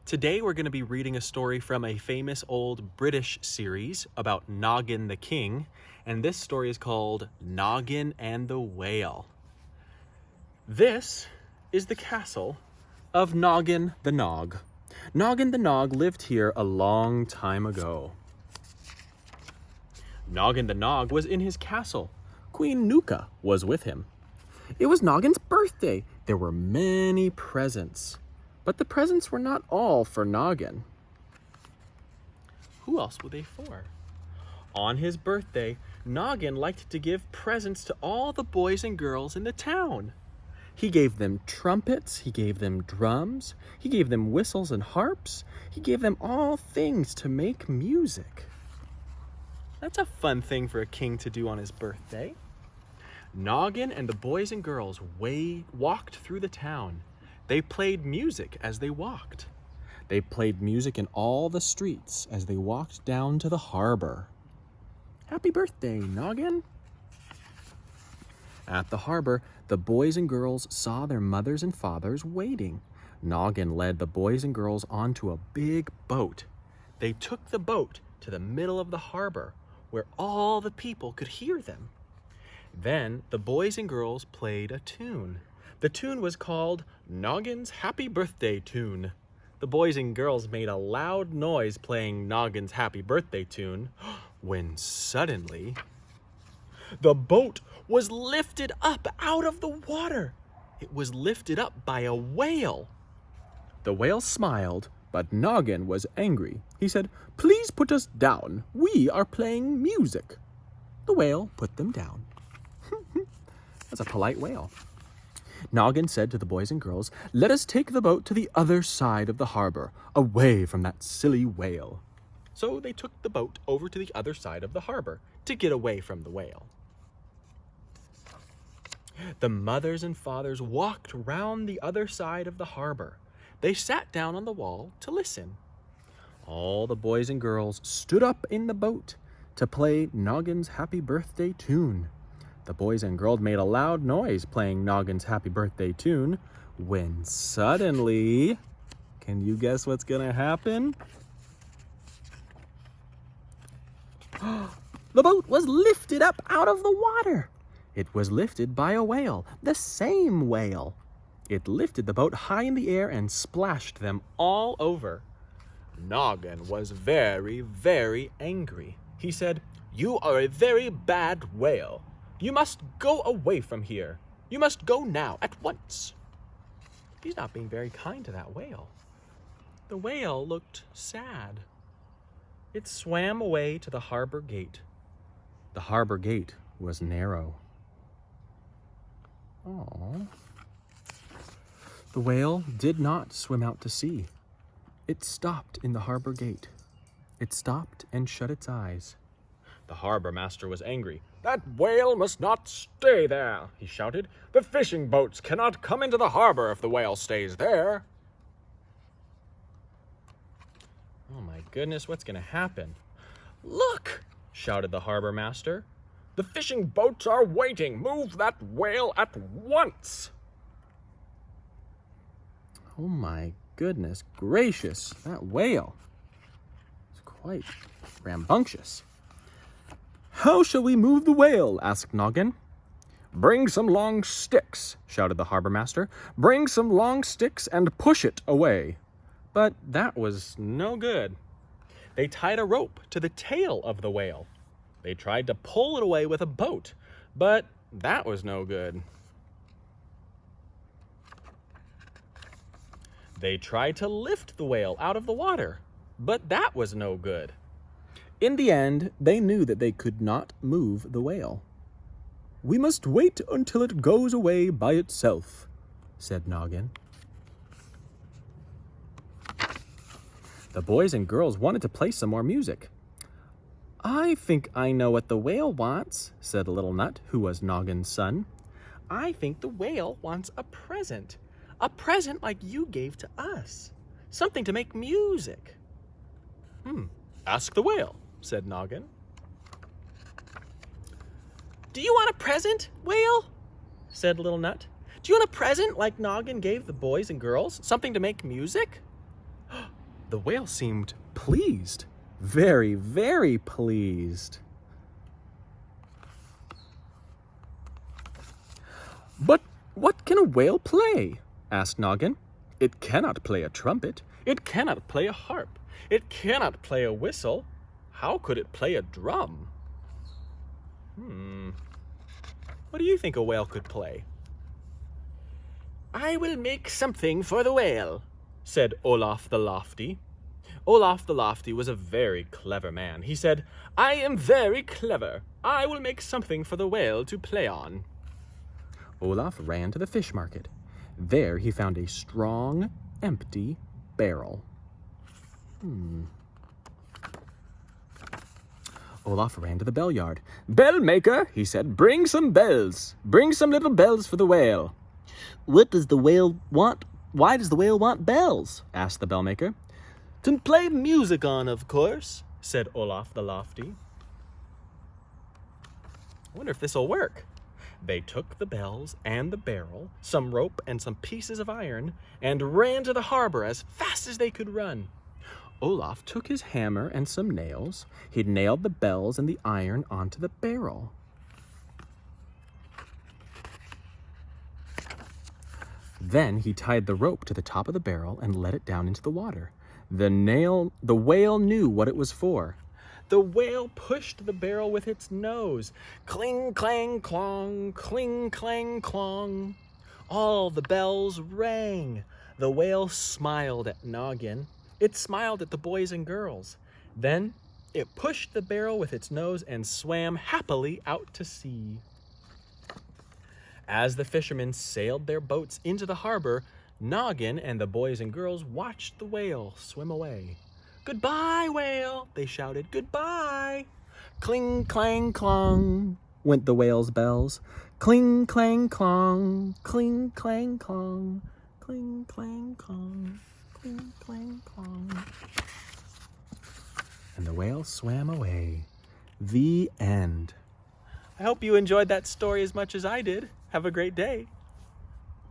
Today we're going to be reading a story from a famous old British series about Noggin the King, and this story is called Noggin and the Whale. This is the castle of Noggin the Nog. Noggin the Nog lived here a long time ago. Noggin the Nog was in his castle. Queen Nuka was with him. It was Noggin's birthday. There were many presents. But the presents were not all for Noggin. Who else were they for? On his birthday, Noggin liked to give presents to all the boys and girls in the town. He gave them trumpets, he gave them drums, he gave them whistles and harps, he gave them all things to make music. That's a fun thing for a king to do on his birthday. Noggin and the boys and girls walked through the town. They played music as they walked. They played music in all the streets as they walked down to the harbor. Happy birthday, Noggin! At the harbor, the boys and girls saw their mothers and fathers waiting. Noggin led the boys and girls onto a big boat. They took the boat to the middle of the harbor, where all the people could hear them. Then the boys and girls played a tune. The tune was called Noggin's Happy Birthday Tune. The boys and girls made a loud noise playing Noggin's Happy Birthday Tune when suddenly the boat was lifted up out of the water. It was lifted up by a whale. The whale smiled, but Noggin was angry. He said, "Please put us down. We are playing music." The whale put them down. That's a polite whale. Noggin said to the boys and girls, "Let us take the boat to the other side of the harbor, away from that silly whale." So they took the boat over to the other side of the harbor to get away from the whale. The mothers and fathers walked round the other side of the harbor. They sat down on the wall to listen. All the boys and girls stood up in the boat to play Noggin's Happy Birthday Tune. The boys and girls made a loud noise playing Noggin's Happy Birthday Tune when suddenly, can you guess what's gonna happen? The boat was lifted up out of the water. It was lifted by a whale, the same whale. It lifted the boat high in the air and splashed them all over. Noggin was very, very angry. He said, "You are a very bad whale. You must go away from here. You must go now, at once." He's not being very kind to that whale. The whale looked sad. It swam away to the harbor gate. The harbor gate was narrow. Aww. The whale did not swim out to sea. It stopped in the harbor gate. It stopped and shut its eyes. The harbor master was angry. "That whale must not stay there," he shouted. "The fishing boats cannot come into the harbor if the whale stays there." Oh my goodness, what's going to happen? "Look!" shouted the harbor master. "The fishing boats are waiting. Move that whale at once." Oh my goodness gracious, that whale is quite rambunctious. "How shall we move the whale?" asked Noggin. "Bring some long sticks," shouted the harbor master. "Bring some long sticks and push it away." But that was no good. They tied a rope to the tail of the whale. They tried to pull it away with a boat, but that was no good. They tried to lift the whale out of the water, but that was no good. In the end, they knew that they could not move the whale. "We must wait until it goes away by itself," said Noggin. The boys and girls wanted to play some more music. "I think I know what the whale wants," said Little Nut, who was Noggin's son. "I think the whale wants a present. A present like you gave to us. Something to make music." "Ask the whale," said Noggin. "Do you want a present, whale?" said Little Nut. "Do you want a present like Noggin gave the boys and girls? Something to make music?" The whale seemed pleased, very, very pleased. "But what can a whale play?" asked Noggin. "It cannot play a trumpet. It cannot play a harp. It cannot play a whistle. How could it play a drum?" What do you think a whale could play? "I will make something for the whale," said Olaf the Lofty. Olaf the Lofty was a very clever man. He said, "I am very clever. I will make something for the whale to play on." Olaf ran to the fish market. There he found a strong, empty barrel. Olaf ran to the bell yard. "Bell maker," he said, "bring some bells. Bring some little bells for the whale." "What does the whale want? Why does the whale want bells?" asked the bell maker. "To play music on, of course," said Olaf the Lofty. I wonder if this'll work. They took the bells and the barrel, some rope and some pieces of iron, and ran to the harbor as fast as they could run. Olaf took his hammer and some nails. He nailed the bells and the iron onto the barrel. Then he tied the rope to the top of the barrel and let it down into the water. The whale knew what it was for. The whale pushed the barrel with its nose. Cling, clang, clong, cling, clang, clong. All the bells rang. The whale smiled at Noggin. It smiled at the boys and girls. Then it pushed the barrel with its nose and swam happily out to sea. As the fishermen sailed their boats into the harbor, Noggin and the boys and girls watched the whale swim away. "Goodbye, whale," they shouted. "Goodbye." Cling, clang, clong went the whale's bells. Cling, clang, clong, cling, clang, clong, cling, clang, clong, cling, clang, clong. And the whale swam away. The end. I hope you enjoyed that story as much as I did. Have a great day.